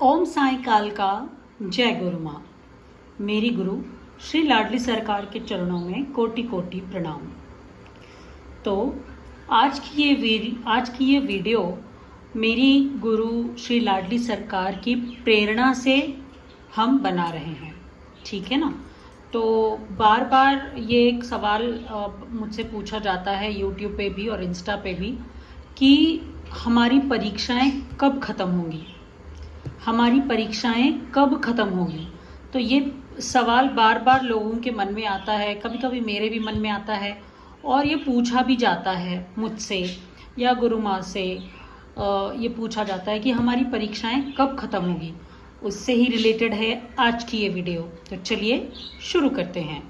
ओम साई काल का जय गुरु माँ। मेरी गुरु श्री लाडली सरकार के चरणों में कोटि कोटि प्रणाम। तो आज की ये वीडियो मेरी गुरु श्री लाडली सरकार की प्रेरणा से हम बना रहे हैं, ठीक है ना। तो बार बार ये एक सवाल मुझसे पूछा जाता है यूट्यूब पे भी और इंस्टा पे भी कि हमारी परीक्षाएं कब ख़त्म होंगी, हमारी परीक्षाएं कब ख़त्म होंगी। तो ये सवाल बार बार लोगों के मन में आता है, कभी कभी मेरे भी मन में आता है और ये पूछा भी जाता है मुझसे या गुरु माँ से। ये पूछा जाता है कि हमारी परीक्षाएं कब ख़त्म होगी। उससे ही रिलेटेड है आज की ये वीडियो। तो चलिए शुरू करते हैं।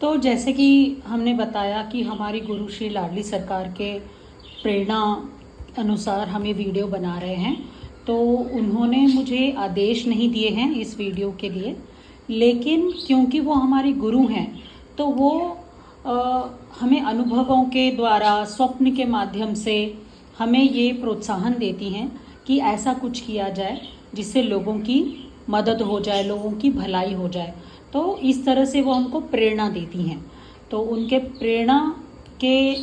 तो जैसे कि हमने बताया कि हमारी गुरु श्री लाडली सरकार के प्रेरणा अनुसार हम ये वीडियो बना रहे हैं। तो उन्होंने मुझे आदेश नहीं दिए हैं इस वीडियो के लिए, लेकिन क्योंकि वो हमारे गुरु हैं तो वो हमें अनुभवों के द्वारा, स्वप्न के माध्यम से हमें ये प्रोत्साहन देती हैं कि ऐसा कुछ किया जाए जिससे लोगों की मदद हो जाए, लोगों की भलाई हो जाए। तो इस तरह से वो हमको प्रेरणा देती हैं। तो उनके प्रेरणा के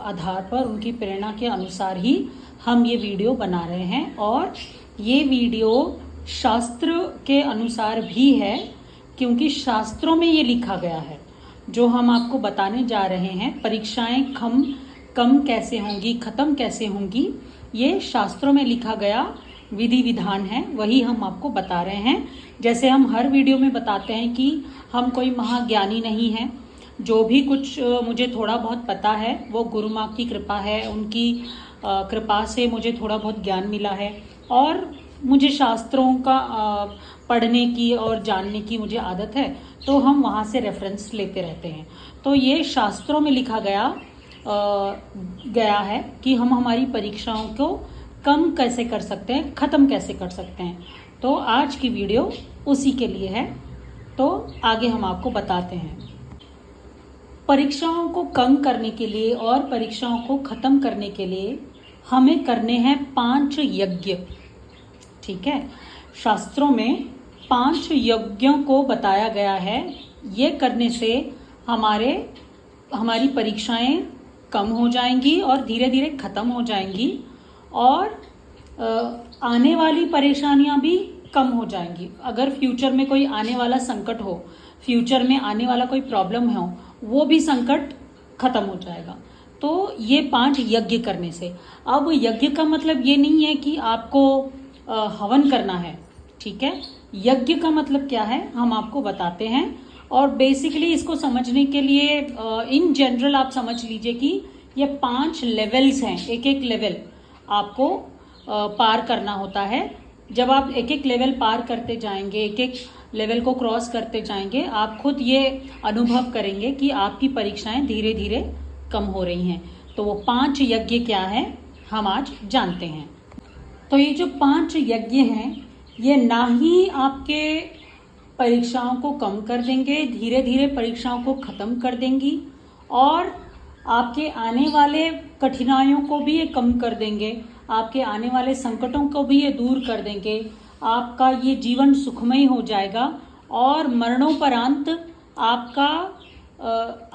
आधार पर, उनकी प्रेरणा के अनुसार ही हम ये वीडियो बना रहे हैं। और ये वीडियो शास्त्र के अनुसार भी है, क्योंकि शास्त्रों में ये लिखा गया है जो हम आपको बताने जा रहे हैं। परीक्षाएं कम कैसे होंगी, ख़त्म कैसे होंगी, ये शास्त्रों में लिखा गया विधि विधान है, वही हम आपको बता रहे हैं। जैसे हम हर वीडियो में बताते हैं कि हम कोई महाज्ञानी नहीं हैं। जो भी कुछ मुझे थोड़ा बहुत पता है वो गुरु माँ की कृपा है। उनकी कृपा से मुझे थोड़ा बहुत ज्ञान मिला है और मुझे शास्त्रों का पढ़ने की और जानने की मुझे आदत है, तो हम वहाँ से रेफरेंस लेते रहते हैं। तो ये शास्त्रों में लिखा गया है कि हम हमारी परीक्षाओं को कम कैसे कर सकते हैं, ख़त्म कैसे कर सकते हैं। तो आज की वीडियो उसी के लिए है। तो आगे हम आपको बताते हैं। परीक्षाओं को कम करने के लिए और परीक्षाओं को ख़त्म करने के लिए हमें करने हैं 5 यज्ञ, ठीक है। शास्त्रों में 5 यज्ञों को बताया गया है। ये करने से हमारी परीक्षाएं कम हो जाएंगी और धीरे धीरे ख़त्म हो जाएंगी और आने वाली परेशानियां भी कम हो जाएंगी। अगर फ्यूचर में कोई आने वाला संकट हो, फ्यूचर में आने वाला कोई प्रॉब्लम हो, वो भी संकट खत्म हो जाएगा। तो ये 5 यज्ञ करने से। अब यज्ञ का मतलब ये नहीं है कि आपको हवन करना है, ठीक है। यज्ञ का मतलब क्या है हम आपको बताते हैं। और बेसिकली इसको समझने के लिए इन जनरल आप समझ लीजिए कि ये 5 लेवल्स हैं। एक एक लेवल आपको पार करना होता है। जब आप एक एक लेवल पार करते जाएंगे, एक एक लेवल को क्रॉस करते जाएंगे, आप खुद ये अनुभव करेंगे कि आपकी परीक्षाएं धीरे धीरे कम हो रही हैं। तो वो 5 यज्ञ क्या है हम आज जानते हैं। तो ये जो 5 यज्ञ हैं ये ना ही आपके परीक्षाओं को कम कर देंगे, धीरे धीरे परीक्षाओं को ख़त्म कर देंगी, और आपके आने वाले कठिनाइयों को भी ये कम कर देंगे, आपके आने वाले संकटों को भी ये दूर कर देंगे। आपका ये जीवन सुखमय हो जाएगा और मरणोपरांत आपका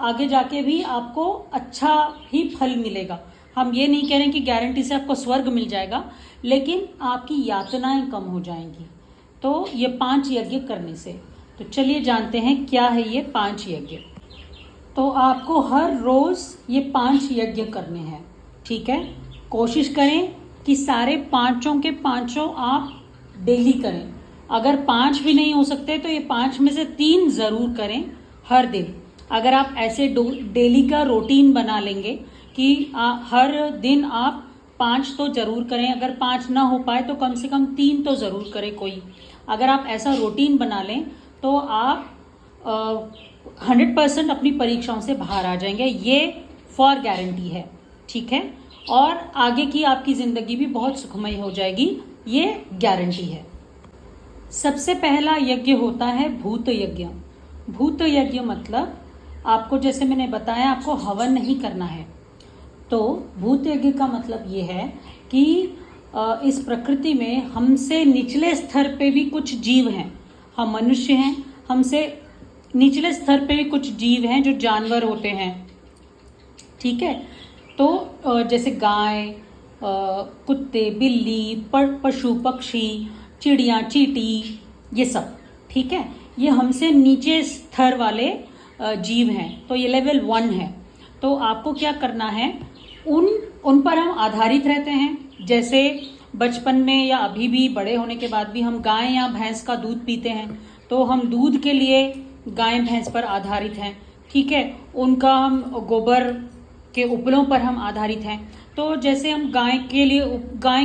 आगे जाके भी आपको अच्छा ही फल मिलेगा। हम ये नहीं कह रहे कि गारंटी से आपको स्वर्ग मिल जाएगा, लेकिन आपकी यातनाएं कम हो जाएंगी। तो ये 5 यज्ञ करने से। तो चलिए जानते हैं क्या है ये 5 यज्ञ। तो आपको हर रोज़ ये 5 यज्ञ करने हैं, ठीक है। कोशिश करें कि सारे 5 के 5 आप डेली करें। अगर 5 भी नहीं हो सकते तो ये 5 में से 3 ज़रूर करें हर दिन। अगर आप ऐसे डेली का रूटीन बना लेंगे कि हर दिन आप 5 तो ज़रूर करें, अगर 5 ना हो पाए तो कम से कम 3 तो ज़रूर करें कोई। अगर आप ऐसा रूटीन बना लें तो आप 100% अपनी परीक्षाओं से बाहर आ जाएंगे। ये फॉर गारंटी है, ठीक है। और आगे की आपकी ज़िंदगी भी बहुत सुखमय हो जाएगी, ये गारंटी है। सबसे पहला यज्ञ होता है भूत यज्ञ। भूत यज्ञ मतलब आपको, जैसे मैंने बताया, आपको हवन नहीं करना है। तो भूत यज्ञ का मतलब ये है कि इस प्रकृति में हमसे निचले स्तर पे भी कुछ जीव हैं। हम मनुष्य हैं, हमसे निचले स्तर पे भी कुछ जीव हैं जो जानवर होते हैं, ठीक है। तो जैसे गाय, कुत्ते, बिल्ली, पशु पक्षी, चिड़िया, चींटी, ये सब, ठीक है। ये हमसे नीचे स्तर वाले जीव हैं। तो ये लेवल 1 है। तो आपको क्या करना है, उन पर हम आधारित रहते हैं। जैसे बचपन में या अभी भी बड़े होने के बाद भी हम गाय या भैंस का दूध पीते हैं, तो हम दूध के लिए गाय भैंस पर आधारित हैं, ठीक है। उनका हम गोबर के उपलों पर हम आधारित हैं। तो जैसे हम गाय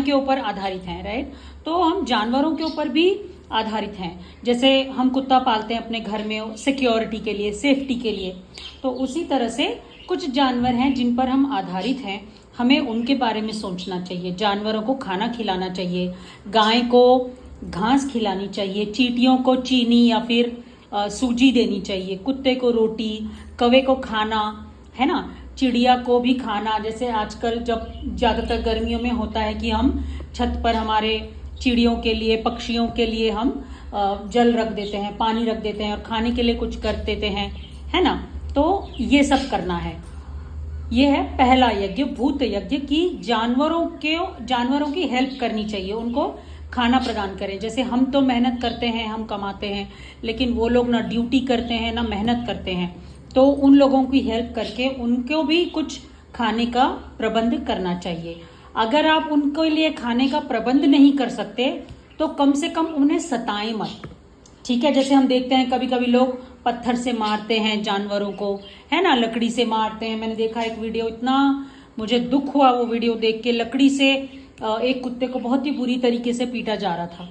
के ऊपर आधारित हैं, राइट, तो हम जानवरों के ऊपर भी आधारित हैं। जैसे हम कुत्ता पालते हैं अपने घर में सिक्योरिटी के लिए, सेफ्टी के लिए, तो उसी तरह से कुछ जानवर हैं जिन पर हम आधारित हैं। हमें उनके बारे में सोचना चाहिए। जानवरों को खाना खिलाना चाहिए, गाय को घास खिलानी चाहिए, चींटियों को चीनी या फिर सूजी देनी चाहिए, कुत्ते को रोटी, कौवे को खाना, है ना, चिड़िया को भी खाना। जैसे आजकल जब ज़्यादातर गर्मियों में होता है कि हम छत पर हमारे चिड़ियों के लिए, पक्षियों के लिए हम जल रख देते हैं, पानी रख देते हैं और खाने के लिए कुछ कर देते हैं, है ना। तो ये सब करना है। ये है पहला यज्ञ, भूत यज्ञ, की जानवरों की हेल्प करनी चाहिए, उनको खाना प्रदान करें। जैसे हम तो मेहनत करते हैं, हम कमाते हैं, लेकिन वो लोग ना ड्यूटी करते हैं ना मेहनत करते हैं। तो उन लोगों की हेल्प करके उनको भी कुछ खाने का प्रबंध करना चाहिए। अगर आप उनके लिए खाने का प्रबंध नहीं कर सकते तो कम से कम उन्हें सताएं मत, ठीक है। जैसे हम देखते हैं कभी कभी लोग पत्थर से मारते हैं जानवरों को, है ना, लकड़ी से मारते हैं। मैंने देखा एक वीडियो, इतना मुझे दुख हुआ वो वीडियो देख के। लकड़ी से एक कुत्ते को बहुत ही बुरी तरीके से पीटा जा रहा था।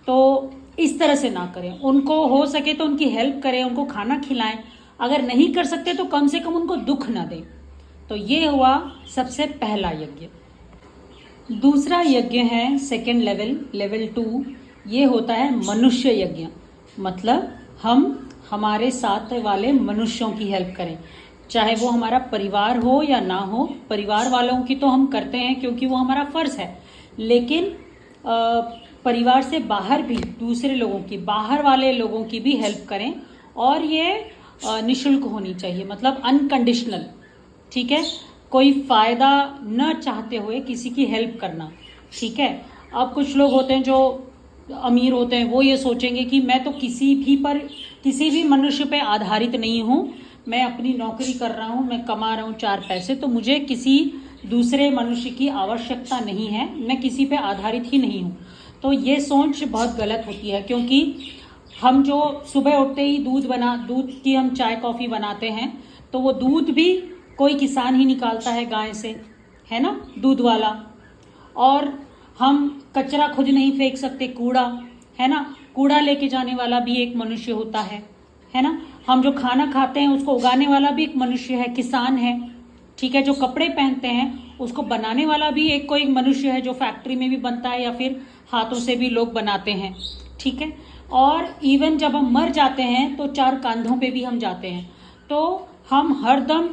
तो इस तरह से ना करें। उनको हो सके तो उनकी हेल्प करें, उनको खाना खिलाएं। अगर नहीं कर सकते तो कम से कम उनको दुख ना दें। तो ये हुआ सबसे पहला यज्ञ। दूसरा यज्ञ है सेकंड लेवल 2। ये होता है मनुष्य यज्ञ। मतलब हम हमारे साथ वाले मनुष्यों की हेल्प करें, चाहे वो हमारा परिवार हो या ना हो। परिवार वालों की तो हम करते हैं क्योंकि वो हमारा फर्ज है, लेकिन परिवार से बाहर भी दूसरे लोगों की, बाहर वाले लोगों की भी हेल्प करें। और ये निःशुल्क होनी चाहिए, मतलब अनकंडीशनल, ठीक है। कोई फायदा न चाहते हुए किसी की हेल्प करना, ठीक है। अब कुछ लोग होते हैं जो अमीर होते हैं, वो ये सोचेंगे कि मैं तो किसी भी मनुष्य पे आधारित नहीं हूँ, मैं अपनी नौकरी कर रहा हूँ, मैं कमा रहा हूँ 4 पैसे, तो मुझे किसी दूसरे मनुष्य की आवश्यकता नहीं है, मैं किसी पे आधारित ही नहीं हूँ। तो ये सोच बहुत गलत होती है, क्योंकि हम जो सुबह उठते ही दूध की हम चाय कॉफ़ी बनाते हैं, तो वो दूध भी कोई किसान ही निकालता है गाय से, है ना, दूध वाला। और हम कचरा खुद नहीं फेंक सकते, कूड़ा, है ना, कूड़ा लेके जाने वाला भी एक मनुष्य होता है ना। हम जो खाना खाते हैं उसको उगाने वाला भी एक मनुष्य है, किसान है, ठीक है। जो कपड़े पहनते हैं उसको बनाने वाला भी एक कोई मनुष्य है, जो फैक्ट्री में भी बनता है या फिर हाथों से भी लोग बनाते हैं, ठीक है। और इवन जब हम मर जाते हैं तो 4 कांधों पे भी हम जाते हैं। तो हम हरदम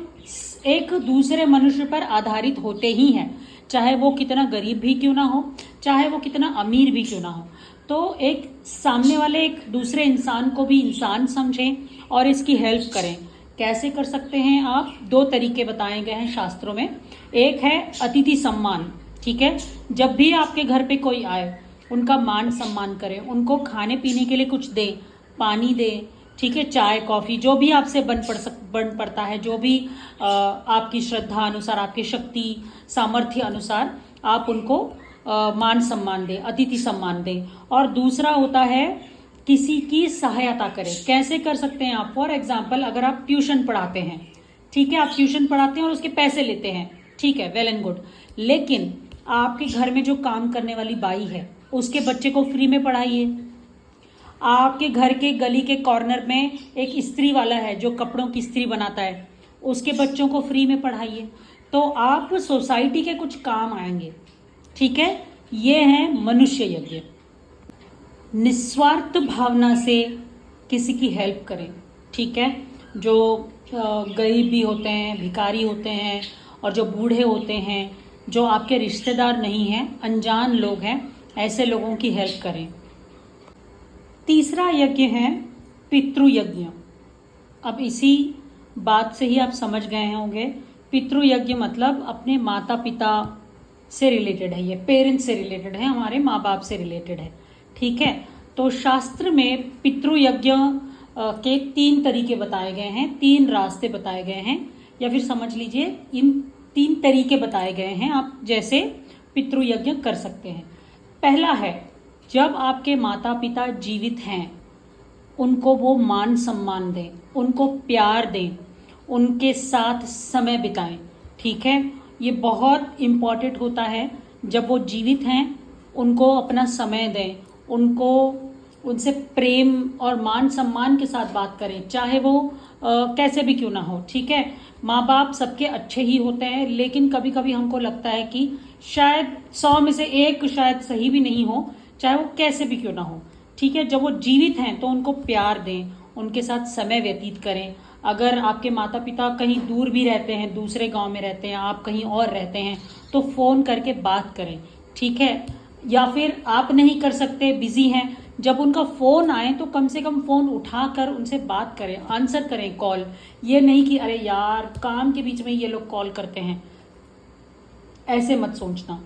एक दूसरे मनुष्य पर आधारित होते ही हैं, चाहे वो कितना गरीब भी क्यों ना हो, चाहे वो कितना अमीर भी क्यों ना हो। तो एक सामने वाले एक दूसरे इंसान को भी इंसान समझें और इसकी हेल्प करें। कैसे कर सकते हैं आप? 2 तरीके बताए गए हैं शास्त्रों में। एक है अतिथि सम्मान, ठीक है। जब भी आपके घर पे कोई आए उनका मान सम्मान करें, उनको खाने पीने के लिए कुछ दें, पानी दें, ठीक है, चाय कॉफ़ी, जो भी आपसे बन पड़ता है, जो भी आपकी श्रद्धा अनुसार, आपकी शक्ति सामर्थ्य अनुसार आप उनको मान सम्मान दें, अतिथि सम्मान दें। और दूसरा होता है किसी की सहायता करें। कैसे कर सकते हैं आप? फॉर एग्जाम्पल, अगर आप ट्यूशन पढ़ाते हैं, ठीक है, आप ट्यूशन पढ़ाते हैं और उसके पैसे लेते हैं, ठीक है, वेल एंड गुड। लेकिन आपके घर में जो काम करने वाली बाई है उसके बच्चे को फ्री में पढ़ाइए। आपके घर के गली के कॉर्नर में एक इस्त्री वाला है जो कपड़ों की इस्त्री बनाता है, उसके बच्चों को फ्री में पढ़ाइए। तो आप सोसाइटी के कुछ काम आएंगे, ठीक है। ये है मनुष्य यज्ञ। निस्वार्थ भावना से किसी की हेल्प करें, ठीक है। जो गरीब भी होते हैं, भिखारी होते हैं, और जो बूढ़े होते हैं, जो आपके रिश्तेदार नहीं हैं, अनजान लोग हैं, ऐसे लोगों की हेल्प करें। तीसरा यज्ञ है पितृयज्ञ। अब इसी बात से ही आप समझ गए होंगे, पितृयज्ञ मतलब अपने माता पिता से रिलेटेड है, ये पेरेंट्स से रिलेटेड है, हमारे माँ बाप से रिलेटेड है, ठीक है। तो शास्त्र में पितृयज्ञ के 3 तरीके बताए गए हैं, 3 रास्ते बताए गए हैं, या फिर समझ लीजिए इन 3 तरीके बताए गए हैं आप जैसे पितृयज्ञ कर सकते हैं। पहला है, जब आपके माता पिता जीवित हैं उनको वो मान सम्मान दें, उनको प्यार दें, उनके साथ समय बिताएं, ठीक है। ये बहुत इम्पॉर्टेंट होता है, जब वो जीवित हैं उनको अपना समय दें, उनको उनसे प्रेम और मान सम्मान के साथ बात करें, चाहे वो कैसे भी क्यों ना हो, ठीक है। माँ बाप सबके अच्छे ही होते हैं, लेकिन कभी कभी हमको लगता है कि शायद 100 में से 1 शायद सही भी नहीं हो, चाहे वो कैसे भी क्यों ना हो, ठीक है। जब वो जीवित हैं तो उनको प्यार दें, उनके साथ समय व्यतीत करें। अगर आपके माता पिता कहीं दूर भी रहते हैं, दूसरे गांव में रहते हैं, आप कहीं और रहते हैं, तो फ़ोन करके बात करें, ठीक है। या फिर आप नहीं कर सकते, बिजी हैं, जब उनका फ़ोन आए तो कम से कम फ़ोन उठाकर उनसे बात करें, आंसर करें कॉल। ये नहीं कि अरे यार काम के बीच में ये लोग कॉल करते हैं, ऐसे मत सोचना।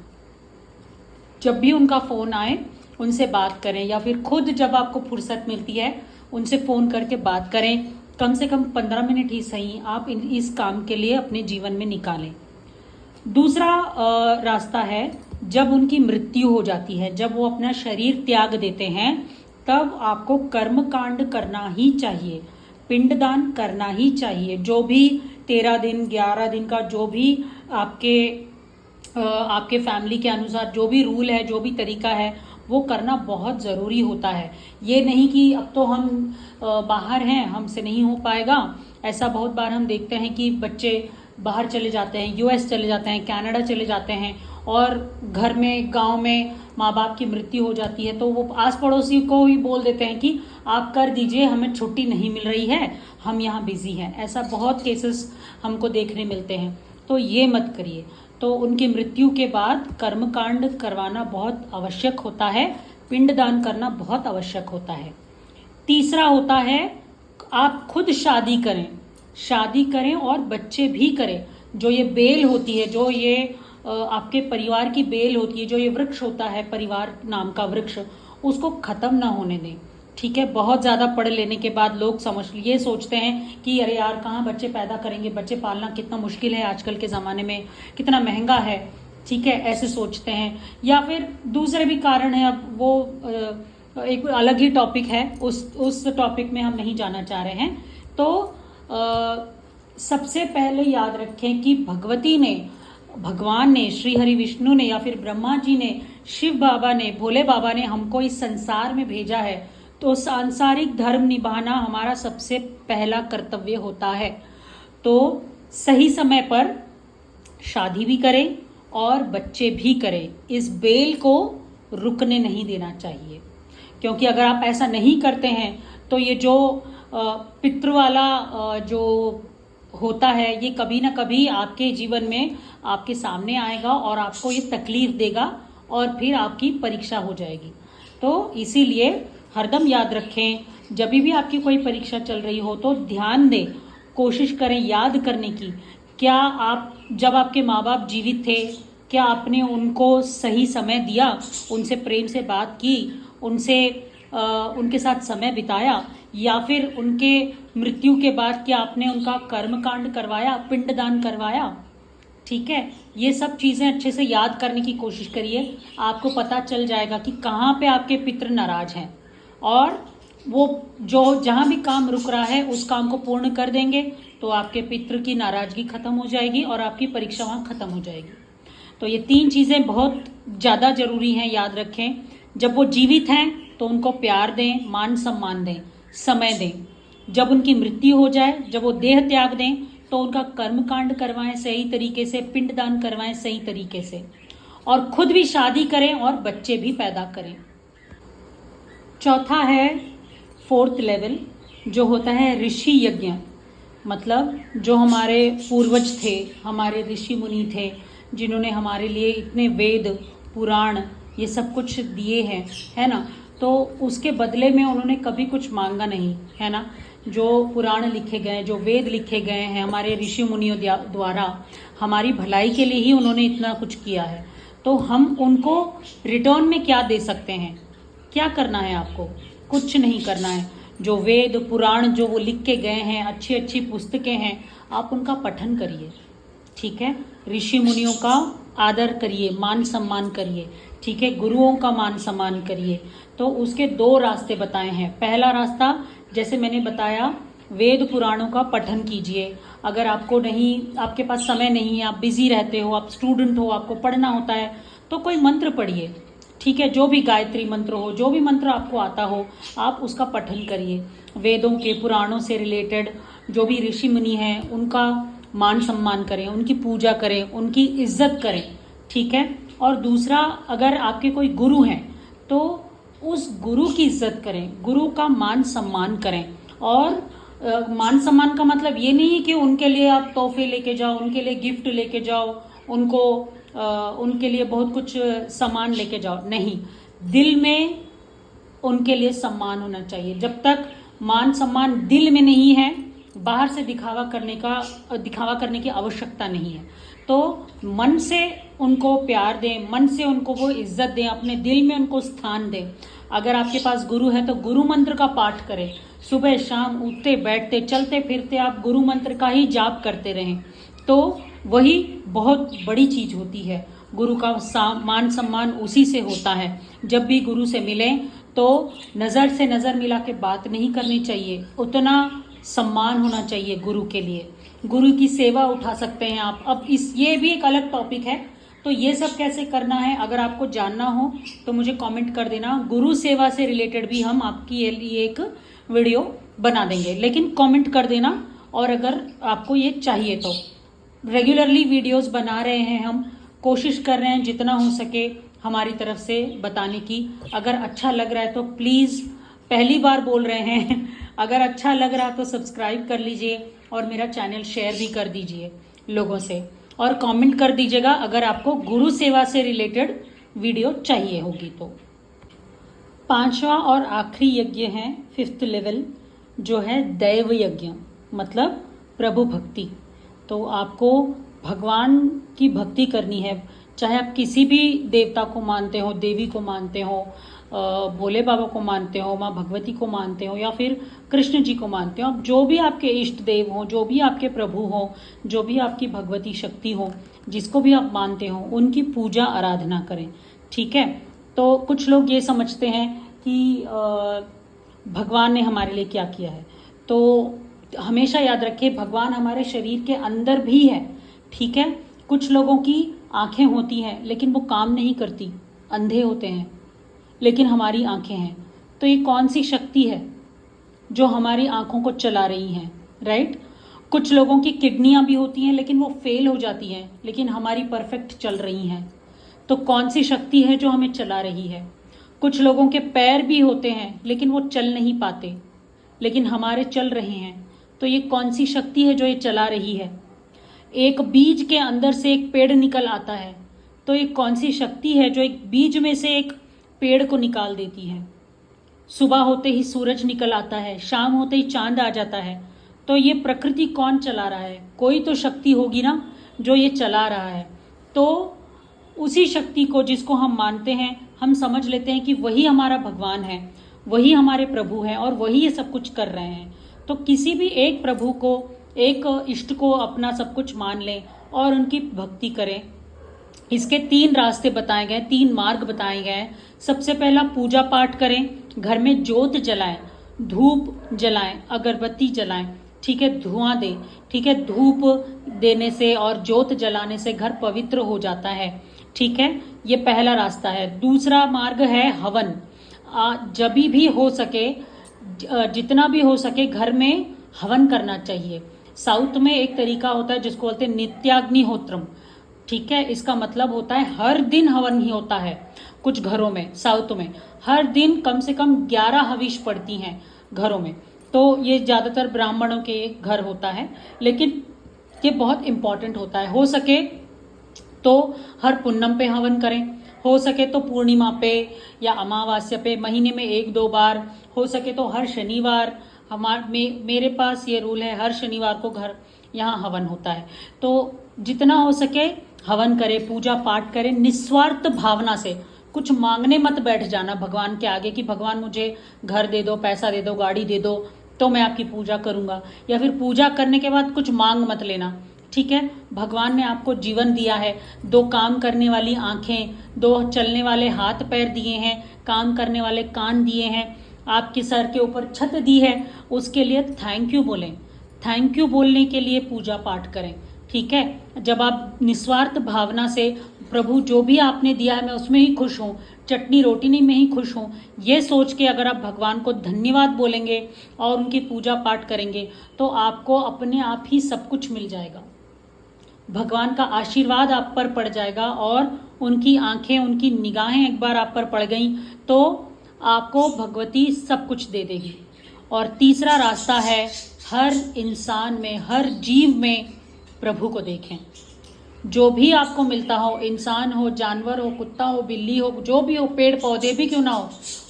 जब भी उनका फ़ोन आए उनसे बात करें, या फिर खुद जब आपको फुर्सत मिलती है उनसे फ़ोन करके बात करें। कम से कम 15 मिनट ही सही आप इस काम के लिए अपने जीवन में निकालें। दूसरा रास्ता है, जब उनकी मृत्यु हो जाती है, जब वो अपना शरीर त्याग देते हैं, तब आपको कर्म कांड करना ही चाहिए, पिंडदान करना ही चाहिए। जो भी 13 दिन 11 दिन का जो भी आपके फैमिली के अनुसार जो भी रूल है, जो भी तरीका है, वो करना बहुत ज़रूरी होता है। ये नहीं कि अब तो हम बाहर हैं, हमसे नहीं हो पाएगा। ऐसा बहुत बार हम देखते हैं कि बच्चे बाहर चले जाते हैं, यूएस चले जाते हैं, कनाडा चले जाते हैं, और घर में गांव में माँ बाप की मृत्यु हो जाती है तो वो आस पड़ोसी को ही बोल देते हैं कि आप कर दीजिए, हमें छुट्टी नहीं मिल रही है, हम यहाँ बिजी हैं। ऐसा बहुत केसेस हमको देखने मिलते हैं, तो ये मत करिए। तो उनकी मृत्यु के बाद कर्मकांड करवाना बहुत आवश्यक होता है, पिंडदान करना बहुत आवश्यक होता है। तीसरा होता है, आप खुद शादी करें और बच्चे भी करें। जो ये बेल होती है, जो ये आपके परिवार की बेल होती है, जो ये वृक्ष होता है परिवार नाम का वृक्ष, उसको खत्म ना होने दें, ठीक है। बहुत ज़्यादा पढ़ लेने के बाद लोग ये सोचते हैं कि अरे यार कहाँ बच्चे पैदा करेंगे, बच्चे पालना कितना मुश्किल है आजकल के ज़माने में, कितना महंगा है, ठीक है, ऐसे सोचते हैं। या फिर दूसरे भी कारण है, अब वो एक अलग ही टॉपिक है, उस टॉपिक में हम नहीं जाना चाह रहे हैं। तो सबसे पहले याद रखें कि भगवान ने, श्री हरि विष्णु ने, या फिर ब्रह्मा जी ने, शिव बाबा ने, भोले बाबा ने हमको इस संसार में भेजा है, तो सांसारिक धर्म निभाना हमारा सबसे पहला कर्तव्य होता है। तो सही समय पर शादी भी करें और बच्चे भी करें, इस बेल को रुकने नहीं देना चाहिए। क्योंकि अगर आप ऐसा नहीं करते हैं तो ये जो पितृ वाला जो होता है, ये कभी ना कभी आपके जीवन में आपके सामने आएगा और आपको ये तकलीफ देगा और फिर आपकी परीक्षा हो जाएगी। तो इसीलिए हरदम याद रखें, जब भी आपकी कोई परीक्षा चल रही हो तो ध्यान दें, कोशिश करें याद करने की, क्या आप जब आपके माँ बाप जीवित थे, क्या आपने उनको सही समय दिया, उनसे प्रेम से बात की, उनके साथ समय बिताया, या फिर उनके मृत्यु के बाद क्या आपने उनका कर्मकांड करवाया, पिंडदान करवाया, ठीक है। ये सब चीज़ें अच्छे से याद करने की कोशिश करिए, आपको पता चल जाएगा कि कहाँ पे आपके पितृ नाराज हैं, और वो जो जहाँ भी काम रुक रहा है उस काम को पूर्ण कर देंगे तो आपके पितृ की नाराजगी खत्म हो जाएगी और आपकी परीक्षा वहाँ खत्म हो जाएगी। तो ये 3 चीज़ें बहुत ज़्यादा ज़रूरी हैं, याद रखें। जब वो जीवित हैं तो उनको प्यार दें, मान सम्मान दें, समय दें। जब उनकी मृत्यु हो जाए, जब वो देह त्याग दें, तो उनका कर्मकांड करवाएं सही तरीके से, पिंडदान करवाएं सही तरीके से, और खुद भी शादी करें और बच्चे भी पैदा करें। चौथा है फोर्थ लेवल, जो होता है ऋषि यज्ञ। मतलब जो हमारे पूर्वज थे, हमारे ऋषि मुनि थे, जिन्होंने हमारे लिए इतने वेद पुराण ये सब कुछ दिए हैं, है ना, तो उसके बदले में उन्होंने कभी कुछ मांगा नहीं, है ना। जो पुराण लिखे गए, जो वेद लिखे गए हैं हमारे ऋषि मुनियों द्वारा, हमारी भलाई के लिए ही उन्होंने इतना कुछ किया है। तो हम उनको रिटर्न में क्या दे सकते हैं? क्या करना है आपको? कुछ नहीं करना है। जो वेद पुराण जो वो लिख के गए हैं, अच्छी अच्छी पुस्तकें हैं, आप उनका पठन करिए, ठीक है। ऋषि मुनियों का आदर करिए, मान सम्मान करिए, ठीक है। गुरुओं का मान सम्मान करिए। तो उसके दो रास्ते बताए हैं। पहला रास्ता जैसे मैंने बताया, वेद पुराणों का पठन कीजिए। अगर आपको नहीं, आपके पास समय नहीं है, आप बिजी रहते हो, आप स्टूडेंट हो, आपको पढ़ना होता है, तो कोई मंत्र पढ़िए, ठीक है। जो भी गायत्री मंत्र हो, जो भी मंत्र आपको आता हो, आप उसका पठन करिए। वेदों के पुराणों से रिलेटेड जो भी ऋषि मुनि हैं उनका मान सम्मान करें, उनकी पूजा करें, उनकी इज्जत करें, ठीक है। और दूसरा, अगर आपके कोई गुरु हैं तो उस गुरु की इज्जत करें, गुरु का मान सम्मान करें। और मान सम्मान का मतलब ये नहीं कि उनके लिए आप तोहफे लेके जाओ, उनके लिए गिफ्ट लेके जाओ, उनको उनके लिए बहुत कुछ सामान लेके जाओ, नहीं। दिल में उनके लिए सम्मान होना चाहिए। जब तक मान सम्मान दिल में नहीं है, बाहर से दिखावा करने की आवश्यकता नहीं है। तो मन से उनको प्यार दें, मन से उनको वो इज्जत दें, अपने दिल में उनको स्थान दें। अगर आपके पास गुरु है तो गुरु मंत्र का पाठ करें। सुबह शाम उठते बैठते चलते फिरते आप गुरु मंत्र का ही जाप करते रहें, तो वही बहुत बड़ी चीज होती है। गुरु का मान सम्मान उसी से होता है। जब भी गुरु से मिलें तो नज़र से नज़र मिला के बात नहीं करनी चाहिए, उतना सम्मान होना चाहिए गुरु के लिए। गुरु की सेवा उठा सकते हैं आप। अब ये भी एक अलग टॉपिक है, तो ये सब कैसे करना है अगर आपको जानना हो तो मुझे कमेंट कर देना। गुरु सेवा से रिलेटेड भी हम आपकी लिए एक वीडियो बना देंगे, लेकिन कमेंट कर देना। और अगर आपको ये चाहिए तो रेगुलरली वीडियोस बना रहे हैं, हम कोशिश कर रहे हैं जितना हो सके हमारी तरफ से बताने की। अगर अच्छा लग रहा है तो प्लीज़, पहली बार बोल रहे हैं, अगर अच्छा लग रहा तो सब्सक्राइब कर लीजिए और मेरा चैनल शेयर भी कर दीजिए लोगों से। और कमेंट कर दीजिएगा अगर आपको गुरु सेवा से रिलेटेड वीडियो चाहिए होगी तो। पांचवा और आखिरी यज्ञ है, फिफ्थ लेवल, जो है दैव यज्ञ, मतलब प्रभु भक्ति। तो आपको भगवान की भक्ति करनी है, चाहे आप किसी भी देवता को मानते हो, देवी को मानते हो, भोले बाबा को मानते हो, माँ भगवती को मानते हो, या फिर कृष्ण जी को मानते हो। आप जो भी आपके इष्ट देव हो, जो भी आपके प्रभु हो, जो भी आपकी भगवती शक्ति हो, जिसको भी आप मानते हो, उनकी पूजा आराधना करें, ठीक है। तो कुछ लोग ये समझते हैं कि भगवान ने हमारे लिए क्या किया है, तो हमेशा याद रखिए भगवान हमारे शरीर के अंदर भी है, ठीक है। कुछ लोगों की आंखें होती हैं लेकिन वो काम नहीं करती, अंधे होते हैं, लेकिन हमारी आंखें हैं। तो ये कौन सी शक्ति है जो हमारी आंखों को चला रही हैं, राइट। कुछ लोगों की किडनियां भी होती हैं लेकिन वो फेल हो जाती हैं, लेकिन हमारी परफेक्ट चल रही हैं। तो कौन सी शक्ति है जो हमें चला रही है। कुछ लोगों के पैर भी होते हैं लेकिन वो चल नहीं पाते, लेकिन हमारे चल रहे हैं। तो ये कौन सी शक्ति है जो ये चला रही है। एक बीज के अंदर से एक पेड़ निकल आता है, तो ये कौन सी शक्ति है जो एक बीज में से एक पेड़ को निकाल देती है। सुबह होते ही सूरज निकल आता है, शाम होते ही चांद आ जाता है। तो ये प्रकृति कौन चला रहा है, कोई तो शक्ति होगी ना जो ये चला रहा है। तो उसी शक्ति को जिसको हम मानते हैं, हम समझ लेते हैं कि वही हमारा भगवान है, वही हमारे प्रभु हैं और वही ये सब कुछ कर रहे हैं। तो किसी भी एक प्रभु को, एक इष्ट को अपना सब कुछ मान लें और उनकी भक्ति करें। इसके 3 रास्ते बताए गए, 3 मार्ग बताए गए हैं। सबसे पहला, पूजा पाठ करें, घर में ज्योत जलाएं, धूप जलाएं, अगरबत्ती जलाएं, ठीक है, धुआं दें, ठीक है। धूप देने से और ज्योत जलाने से घर पवित्र हो जाता है, ठीक है। ये पहला रास्ता है। दूसरा मार्ग है हवन। जब भी हो सके, जितना भी हो सके घर में हवन करना चाहिए। साउथ में एक तरीका होता है जिसको बोलते हैं नित्याग्निहोत्रम, ठीक है। इसका मतलब होता है हर दिन हवन ही होता है। कुछ घरों में साउथ में हर दिन कम से कम 11 हविष पड़ती हैं घरों में। तो ये ज़्यादातर ब्राह्मणों के घर होता है, लेकिन ये बहुत इम्पॉर्टेंट होता है। हो सके तो हर पूनम पे हवन करें, हो सके तो पूर्णिमा पे या अमावस्या पे महीने में 1-2 बार, हो सके तो हर शनिवार। मेरे पास ये रूल है, हर शनिवार को घर यहाँ हवन होता है। तो जितना हो सके हवन करें, पूजा पाठ करें निस्वार्थ भावना से। कुछ मांगने मत बैठ जाना भगवान के आगे कि भगवान मुझे घर दे दो, पैसा दे दो, गाड़ी दे दो तो मैं आपकी पूजा करूंगा, या फिर पूजा करने के बाद कुछ मांग मत लेना। ठीक है, भगवान ने आपको जीवन दिया है, 2 काम करने वाली आंखें, 2 चलने वाले हाथ पैर दिए हैं, काम करने वाले कान दिए हैं, आपके सर के ऊपर छत दी है, उसके लिए थैंक यू बोलें। थैंक यू बोलने के लिए पूजा पाठ करें। ठीक है, जब आप निस्वार्थ भावना से प्रभु जो भी आपने दिया है मैं उसमें ही खुश हूँ, चटनी रोटी नहीं में ही खुश हूँ, ये सोच के अगर आप भगवान को धन्यवाद बोलेंगे और उनकी पूजा पाठ करेंगे तो आपको अपने आप ही सब कुछ मिल जाएगा। भगवान का आशीर्वाद आप पर पड़ जाएगा और उनकी आंखें, उनकी निगाहें एक बार आप पर पड़ गई तो आपको भगवती सब कुछ दे देगी। और तीसरा रास्ता है, हर इंसान में, हर जीव में प्रभु को देखें। जो भी आपको मिलता हो, इंसान हो, जानवर हो, कुत्ता हो, बिल्ली हो, जो भी हो, पेड़ पौधे भी क्यों ना हो,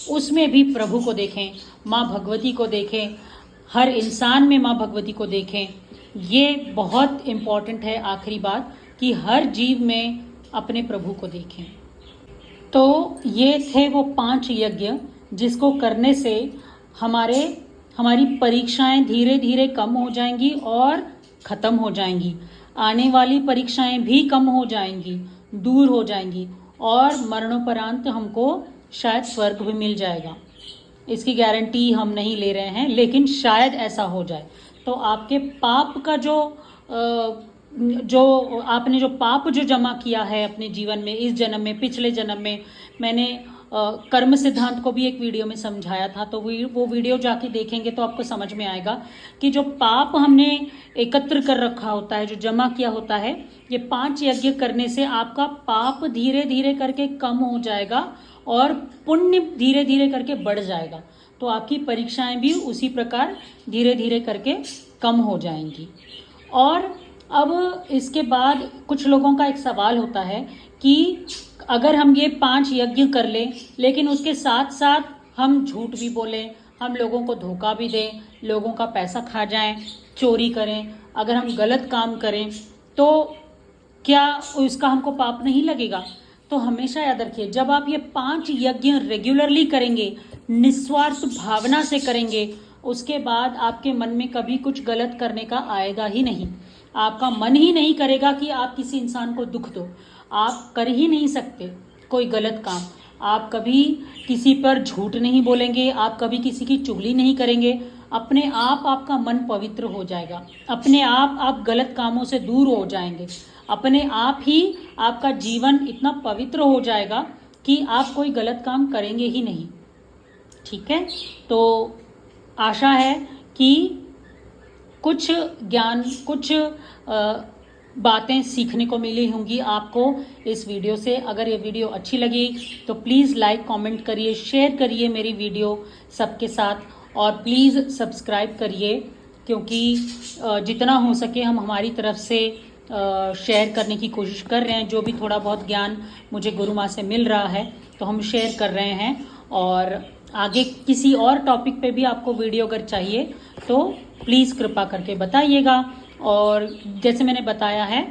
उसमें भी प्रभु को देखें, माँ भगवती को देखें। हर इंसान में माँ भगवती को देखें। ये बहुत इम्पॉर्टेंट है। आखिरी बात कि हर जीव में अपने प्रभु को देखें। तो ये थे वो 5 यज्ञ जिसको करने से हमारी परीक्षाएं धीरे धीरे कम हो जाएंगी और ख़त्म हो जाएंगी। आने वाली परीक्षाएं भी कम हो जाएंगी, दूर हो जाएंगी और मरणोपरांत हमको शायद स्वर्ग भी मिल जाएगा। इसकी गारंटी हम नहीं ले रहे हैं, लेकिन शायद ऐसा हो जाए। तो आपके पाप का आपने जो पाप जो जमा किया है अपने जीवन में, इस जन्म में, पिछले जन्म में, मैंने कर्म सिद्धांत को भी एक वीडियो में समझाया था, तो वो वीडियो जाके देखेंगे तो आपको समझ में आएगा कि जो पाप हमने एकत्र कर रखा होता है, जो जमा किया होता है, ये 5 यज्ञ करने से आपका पाप धीरे धीरे करके कम हो जाएगा और पुण्य धीरे धीरे करके बढ़ जाएगा। तो आपकी परीक्षाएं भी उसी प्रकार धीरे धीरे करके कम हो जाएंगी। और अब इसके बाद कुछ लोगों का एक सवाल होता है कि अगर हम ये 5 यज्ञ कर लें, लेकिन उसके साथ साथ हम झूठ भी बोलें, हम लोगों को धोखा भी दें, लोगों का पैसा खा जाएं, चोरी करें, अगर हम गलत काम करें, तो क्या इसका हमको पाप नहीं लगेगा? तो हमेशा याद रखिए, जब आप ये 5 यज्ञ रेगुलरली करेंगे, निस्वार्थ भावना से करेंगे, उसके बाद आपके मन में कभी कुछ गलत करने का आएगा ही नहीं। आपका मन ही नहीं करेगा कि आप किसी इंसान को दुख दो। आप कर ही नहीं सकते कोई गलत काम। आप कभी किसी पर झूठ नहीं बोलेंगे, आप कभी किसी की चुगली नहीं करेंगे। अपने आप आपका मन पवित्र हो जाएगा, अपने आप गलत कामों से दूर हो जाएंगे, अपने आप ही आपका जीवन इतना पवित्र हो जाएगा कि आप कोई गलत काम करेंगे ही नहीं। ठीक है, तो आशा है कि कुछ ज्ञान, कुछ बातें सीखने को मिली होंगी आपको इस वीडियो से। अगर ये वीडियो अच्छी लगी तो प्लीज़ लाइक, कमेंट करिए, शेयर करिए मेरी वीडियो सबके साथ और प्लीज़ सब्सक्राइब करिए, क्योंकि जितना हो सके हम हमारी तरफ से शेयर करने की कोशिश कर रहे हैं। जो भी थोड़ा बहुत ज्ञान मुझे गुरु माँ से मिल रहा है तो हम शेयर कर रहे हैं। और आगे किसी और टॉपिक पे भी आपको वीडियो अगर चाहिए तो प्लीज़ कृपा करके बताइएगा। और जैसे मैंने बताया है,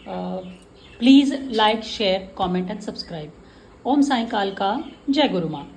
please like, share, comment and subscribe. Om Sai काल का जय गुरु माँ।